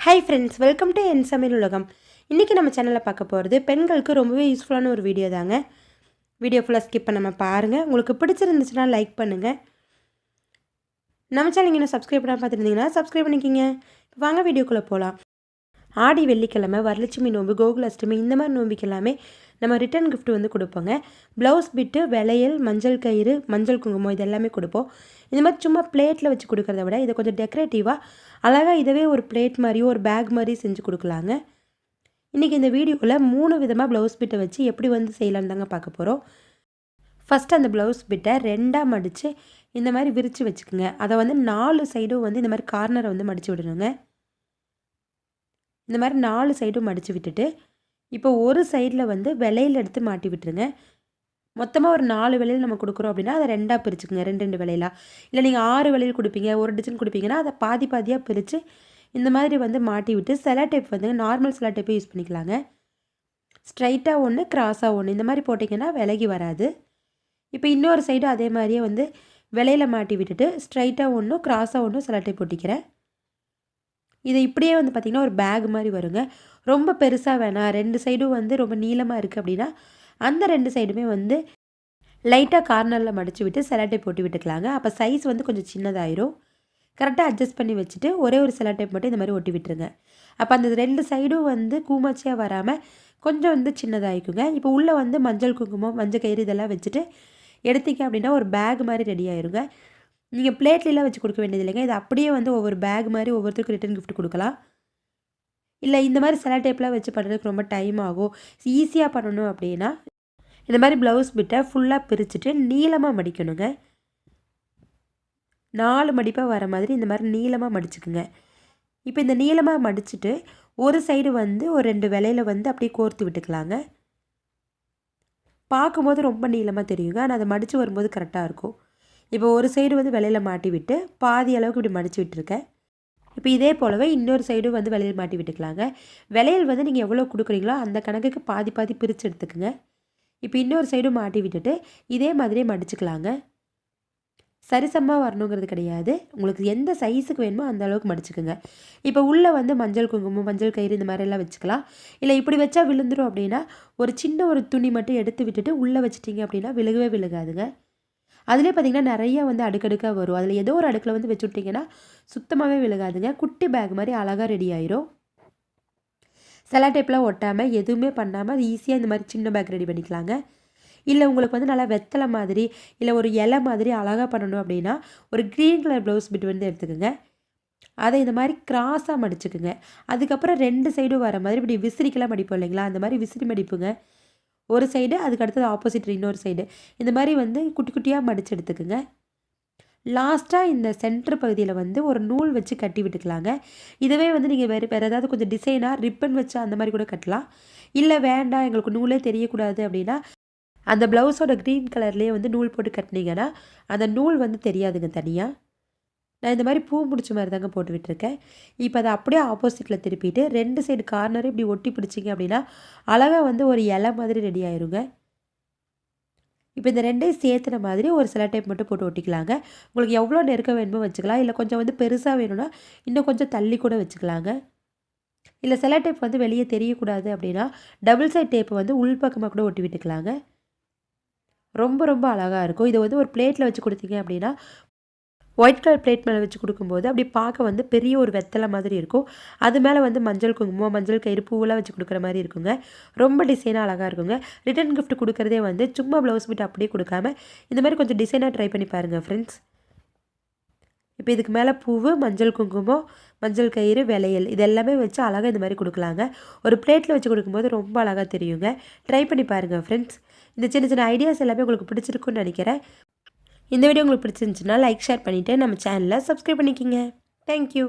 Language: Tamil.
ஹாய் ஃப்ரெண்ட்ஸ், வெல்கம் டு என் சமையல் உலகம். இன்றைக்கி நம்ம சேனலில் பார்க்க போகிறது பெண்களுக்கு ரொம்பவே யூஸ்ஃபுல்லான ஒரு வீடியோ தாங்க. வீடியோ ஃபுல்லாக ஸ்கிப் பண்ணாமல் பாருங்கள். உங்களுக்கு பிடிச்சிருந்துச்சுன்னா லைக் பண்ணுங்கள். நம்ம சேனல் இன்னும் சப்ஸ்கிரைப் பண்ணாமல் பார்த்துருந்தீங்கன்னா சப்ஸ்கிரைப் பண்ணிக்கிங்க. வாங்க வீடியோக்குள்ளே போகலாம். ஆடி வெள்ளிக்கிழமை, வரலட்சுமி நோம்பு, கோகுலாஷ்டமி இந்த மாதிரி நோம்பிக்கு எல்லாமே நம்ம ரிட்டன் கிஃப்ட் வந்து கொடுப்போங்க. ப்ளவுஸ் பிட்டு, வளையல், மஞ்சள் கயிறு, மஞ்சள் குங்குமம் இது எல்லாமே கொடுப்போம். இந்த மாதிரி சும்மா பிளேட்டில் வச்சு கொடுக்குறத விட இதை கொஞ்சம் டெக்கரேட்டிவாக அழகாக இதவே ஒரு பிளேட் மாதிரியோ ஒரு பேக் மாதிரி செஞ்சு கொடுக்கலாங்க. இன்றைக்கி இந்த வீடியோவில் 3 விதமாக ப்ளவுஸ் பிட்டை வச்சு எப்படி வந்து செய்யலான்னு தாங்க பார்க்க போகிறோம். ஃபஸ்ட்டு அந்த ப்ளவுஸ் பிட்டை 2ஆக மடித்து இந்த மாதிரி விரித்து வச்சுக்கோங்க. அதை வந்து 4 சைடும் வந்து இந்த மாதிரி கார்னரை வந்து மடித்து விடணுங்க. இந்த மாதிரி 4 சைடும் மடித்து விட்டுட்டு இப்போ ஒரு சைடில் வந்து விலையில் எடுத்து மாட்டி விட்டுருங்க. மொத்தமாக ஒரு 4 விலையில் நம்ம கொடுக்குறோம் அப்படின்னா அதை 2ஆக பிரிச்சுக்குங்க, 2 விலையிலாம். இல்லை நீங்கள் 6 விலையில் கொடுப்பீங்க, ஒரு டிசைன் கொடுப்பீங்கன்னா அதை பாதி பாதியாக பிரித்து இந்த மாதிரி வந்து மாட்டி விட்டு செலோ டேப் வந்து நார்மல் செலோ டேப்பே யூஸ் பண்ணிக்கலாங்க. ஸ்ட்ரைட்டாக ஒன்று, கிராஸாக ஒன்று இந்த மாதிரி போட்டிங்கன்னா விலகி வராது. இப்போ இன்னொரு சைடு அதே மாதிரியே வந்து விலையில் மாட்டி விட்டுட்டு ஸ்ட்ரைட்டாக ஒன்றும் கிராஸாக ஒன்றும் செலோ டேப் போட்டிக்கிறேன். இது இப்படியே வந்து பார்த்திங்கன்னா ஒரு பேக் மாதிரி வருங்க. ரொம்ப பெருசாக வேணாம், 2 சைடும் வந்து ரொம்ப நீளமாக இருக்குது அப்படின்னா அந்த 2 சைடுமே வந்து லைட்டாக கார்னரில் மடித்து விட்டு செலோ டேப் போட்டு விட்டுக்கலாங்க. அப்போ சைஸ் வந்து கொஞ்சம் சின்னதாயிரும். கரெக்டாக அட்ஜஸ்ட் பண்ணி வச்சுட்டு ஒரே ஒரு செலோ டேப் மட்டும் இந்த மாதிரி ஒட்டி விட்டுருங்க. அப்போ அந்த 2 சைடும் வந்து கூமாச்சியாக வராமல் கொஞ்சம் வந்து சின்னதாகிக்குங்க. இப்போ உள்ளே வந்து மஞ்சள் குங்குமம், மஞ்சள் கயிறு இதெல்லாம் வச்சுட்டு எடுத்திங்க அப்படின்னா ஒரு பேக் மாதிரி ரெடி ஆயிருங்க. நீங்கள் பிளேட்லாம் வச்சு கொடுக்க வேண்டியது இல்லைங்க. இது அப்படியே வந்து ஒவ்வொரு பேக் மாதிரி ஒவ்வொருத்தருக்கும் ரிட்டன் கிஃப்ட் கொடுக்கலாம். இல்லை இந்த மாதிரி செலோ டேப்லாம் வச்சு பண்ணுறதுக்கு ரொம்ப டைம் ஆகும், ஈஸியாக பண்ணணும் அப்படின்னா இந்த மாதிரி ப்ளவுஸ் பிட்டை ஃபுல்லாக பிரிச்சுட்டு நீளமாக மடிக்கணுங்க. 4 மடிப்பாக வர மாதிரி இந்த மாதிரி நீளமாக மடிச்சுக்குங்க. இப்போ இந்த நீளமாக மடிச்சுட்டு ஒரு சைடு வந்து ஒரு 2 விலையில் வந்து அப்படியே கோர்த்து விட்டுக்கலாங்க. பார்க்கும்போது ரொம்ப நீளமாக தெரியுங்க, ஆனால் அதை மடித்து வரும்போது கரெக்டாக இருக்கும். இப்போ ஒரு சைடு வந்து விலையில் மாட்டி விட்டு பாதி அளவுக்கு இப்படி மடித்து விட்டுருக்கேன். இப்போ இதே போலவே இன்னொரு சைடும் வந்து விலையில் மாட்டி விட்டுக்கலாங்க. விலையில் வந்து நீங்கள் எவ்வளோ கொடுக்குறீங்களோ அந்த கணக்குக்கு பாதி பாதி பிரித்து எடுத்துக்குங்க. இப்போ இன்னொரு சைடும் மாட்டி விட்டுட்டு இதே மாதிரியே மடிச்சுக்கலாங்க. சரிசமமாக வரணுங்கிறது கிடையாது, உங்களுக்கு எந்த சைஸுக்கு வேணுமோ அந்த அளவுக்கு மடிச்சுக்குங்க. இப்போ உள்ளே வந்து மஞ்சள் குங்குமம், மஞ்சள் கயிறு இந்த மாதிரிலாம் வச்சுக்கலாம். இல்லை இப்படி வச்சா விழுந்துடும் அப்படின்னா ஒரு சின்ன ஒரு துணி மட்டும் எடுத்து விட்டுட்டு உள்ளே வச்சிட்டிங்க அப்படின்னா விழுகவே விழுகாதுங்க. அதிலே பார்த்திங்கன்னா நிறைய வந்து அடுக்கடுக்காக வரும். அதில் ஏதோ ஒரு அடுக்கில் வந்து வச்சு விட்டிங்கன்னா சுத்தமாகவே விழுகாதுங்க. குட்டி பேக் மாதிரி அழகாக ரெடி ஆயிரும். செலோ டேப்லாம் ஒட்டாமல் எதுவுமே பண்ணாமல் அது ஈஸியாக இந்த மாதிரி சின்ன பேக் ரெடி பண்ணிக்கலாங்க. இல்லை உங்களுக்கு வந்து நல்லா வெத்தலை மாதிரி இல்லை ஒரு இலை மாதிரி அழகாக பண்ணணும் அப்படின்னா ஒரு க்ரீன் கலர் ப்ளவுஸ் பிட் வந்து எடுத்துக்கோங்க. அதை இந்த மாதிரி கிராஸாக மடிச்சுக்குங்க. அதுக்கப்புறம் 2 சைடும் வர மாதிரி இப்படி விசிறிக்கெல்லாம் மடிப்போம் இல்லைங்களா, அந்த மாதிரி விசிறி மடிப்புங்க. ஒரு சைடு, அதுக்கு அடுத்தது ஆப்போசிட் இன்னொரு சைடு இந்த மாதிரி வந்து குட்டி குட்டியாக மடித்து எடுத்துக்குங்க. லாஸ்ட்டாக இந்த சென்டர் பகுதியில் வந்து ஒரு நூல் வச்சு கட்டி விட்டுக்கலாங்க. இதுவே வந்து நீங்கள் வேறு ஏதாவது கொஞ்சம் டிசைனாக ரிப்பன் வச்சு அந்த மாதிரி கூட கட்டலாம். இல்லை வேண்டாம் எங்களுக்கு நூலே தெரியக்கூடாது அப்படின்னா அந்த ப்ளவுஸோட க்ரீன் கலர்லேயே வந்து நூல் போட்டு கட்டினீங்கன்னா அந்த நூல் வந்து தெரியாதுங்க தனியாக. நான் இந்த மாதிரி பூ முடிச்ச மாதிரி தாங்க போட்டு விட்டுருக்கேன். இப்போ அதை அப்படியே ஆப்போசிட்டில் திருப்பிட்டு 2 சைடு கார்னரும் இப்படி ஒட்டி பிடிச்சிங்க அப்படின்னா அழகாக வந்து ஒரு இலை மாதிரி ரெடி ஆயிருங்க. இப்போ இந்த 2ஐயும் சேர்த்துன மாதிரி ஒரு செலோ டேப் மட்டும் போட்டு ஒட்டிக்கலாங்க. உங்களுக்கு எவ்வளோ நெருக்க வேணுமோ வச்சுக்கலாம். இல்லை கொஞ்சம் வந்து பெருசாக வேணும்னா இன்னும் கொஞ்சம் தள்ளி கூட வச்சுக்கலாங்க. இல்லை செலோ டேப் வந்து வெளியே தெரியக்கூடாது அப்படின்னா டபுள் சைட் டேப்பு வந்து உள்பக்கமாக கூட ஒட்டி விட்டுக்கலாங்க. ரொம்ப ரொம்ப அழகாக இருக்கும். இதை வந்து ஒரு பிளேட்டில் வச்சு கொடுத்தீங்க அப்படின்னா ஒயிட் கலர் பிளேட் மேலே வச்சு கொடுக்கும்போது அப்படி பார்க்க வந்து பெரிய ஒரு வெத்தலை மாதிரி இருக்கும். அது மேலே வந்து மஞ்சள் குங்குமம், மஞ்சள் கயிறு, பூவெல்லாம் வச்சு கொடுக்குற மாதிரி இருக்குங்க. ரொம்ப டிசைனாக அழகாக இருக்குங்க. ரிட்டன் கிஃப்ட் கொடுக்குறதே வந்து சும்மா ப்ளவுஸ் பிட் அப்படியே கொடுக்காம இந்த மாதிரி கொஞ்சம் டிசைனாக ட்ரை பண்ணி பாருங்கள் ஃப்ரெண்ட்ஸ். இப்போ இதுக்கு மேலே பூவு, மஞ்சள் குங்குமம், மஞ்சள் கயிறு, வளையல் இது எல்லாமே வச்சு அழகாக இந்த மாதிரி கொடுக்கலாங்க. ஒரு பிளேட்டில் வச்சு கொடுக்கும்போது ரொம்ப அழகாக தெரியுங்க. ட்ரை பண்ணி பாருங்கள் ஃப்ரெண்ட்ஸ். இந்த சின்ன சின்ன ஐடியாஸ் எல்லாமே உங்களுக்கு பிடிச்சிருக்குன்னு நினைக்கிறேன். இந்த வீடியோ உங்களுக்கு பிடிச்சிருந்துச்சுன்னா லைக், ஷேர் பண்ணிவிட்டு நம்ம சேனலை சப்ஸ்கிரைப் பண்ணிக்கிங்க. தேங்க்யூ.